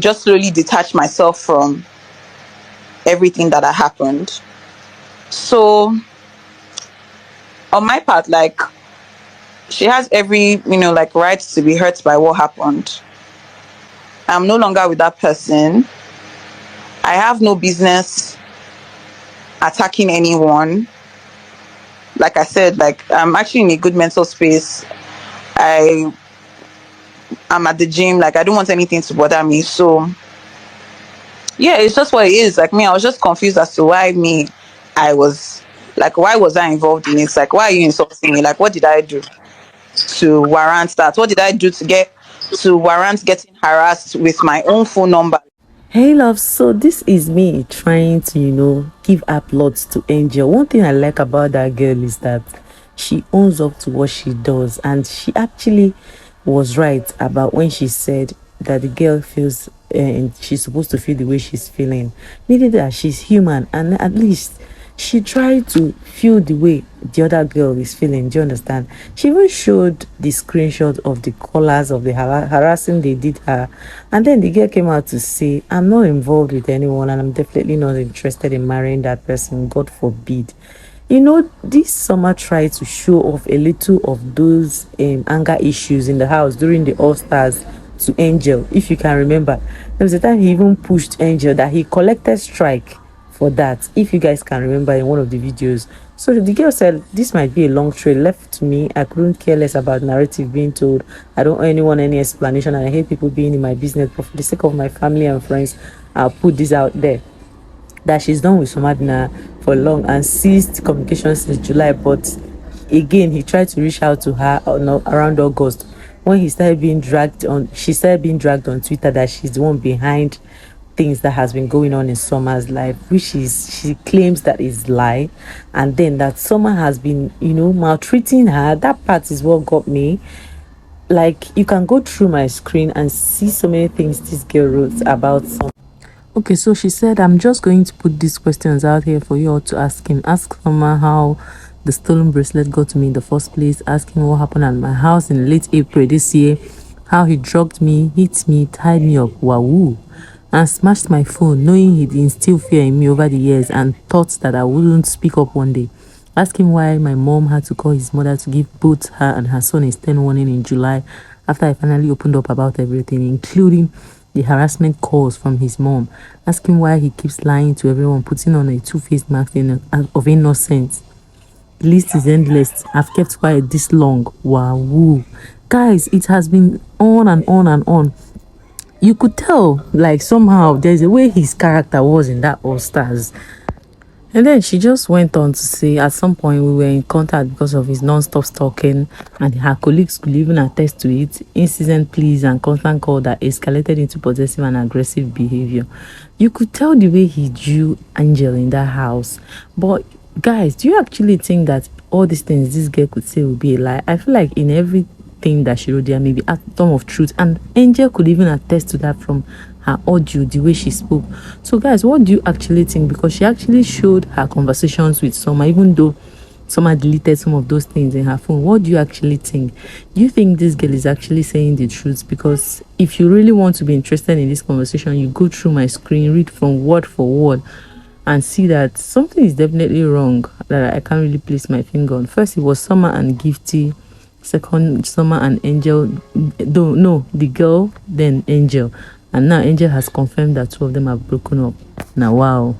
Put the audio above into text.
just slowly detach myself from everything that had happened. So on my part, like, she has every, like, right to be hurt by what happened. I'm no longer with that person. I have no business attacking anyone. Like I said, like, I'm actually in a good mental space. I am at the gym. Like, I don't want anything to bother me. So yeah, it's just what it is. Like, me, I was just confused as to why me, I was like, why was I involved in it? Like, why are you insulting me? Like, what did I do to warrant that? What did I do to warrant getting harassed with my own phone number? Hey love, so this is me trying to, give applause to Angel. One thing I like about that girl is that she owns up to what she does, and she actually was right about when she said that the girl feels and she's supposed to feel the way she's feeling, meaning that she's human, and at least she tried to feel the way the other girl is feeling. Do you understand? She even showed the screenshot of the colors of the harassing they did her, and then the girl came out to say, I'm not involved with anyone and I'm definitely not interested in marrying that person, god forbid. This summer tried to show off a little of those anger issues in the house during the All Stars to Angel. If you can remember, there was a time he even pushed Angel that he collected strike for that, if you guys can remember, in one of the videos. So the girl said, this might be a long trail left to me. I couldn't care less about narrative being told. I don't owe anyone any explanation, and I hate people being in my business, but for the sake of my family and friends, I'll put this out there, that she's done with Somadina for long and ceased communication since July. But again, he tried to reach out to her around August, when she started being dragged on Twitter that she's the one behind things that has been going on in Summer's life, which is, she claims that is lie, and then that Summer has been, maltreating her. That part is what got me. Like, you can go through my screen and see so many things this girl wrote about Summer. Okay, so she said, I'm just going to put these questions out here for you all to ask him. Ask Soma how the stolen bracelet got to me in the first place. Ask him what happened at my house in late April this year. How he drugged me, hit me, tied me up, wahoo, and smashed my phone, knowing he'd instilled fear in me over the years and thought that I wouldn't speak up one day. Ask him why my mom had to call his mother to give both her and her son a stern warning in July, after I finally opened up about everything, including the harassment calls from his mom. Ask him why he keeps lying to everyone, putting on a two-faced mask of innocence. The list is endless. I've kept quiet this long. Wow. Guys, it has been on and on and on. You could tell, like, somehow there's a way his character was in that All Stars. And then she just went on to say, at some point we were in contact because of his non-stop stalking, and her colleagues could even attest to it. Incessant pleas and constant call that escalated into possessive and aggressive behavior. You could tell the way he drew Angel in that house. But guys, do you actually think that all these things this girl could say would be a lie? I feel like in everything that she wrote there may be atom of truth, and Angel could even attest to that from her audio, the way she spoke. So guys, what do you actually think? Because she actually showed her conversations with Soma, even though Soma deleted some of those things in her phone. What do you actually think? Do you think this girl is actually saying the truth? Because if you really want to be interested in this conversation, you go through my screen, read from word for word, and see that something is definitely wrong that I can't really place my finger on. First, it was Soma and Gifty. Second, Soma and Angel. No, the girl, then Angel. And now Angel has confirmed that two of them have broken up. Now, wow.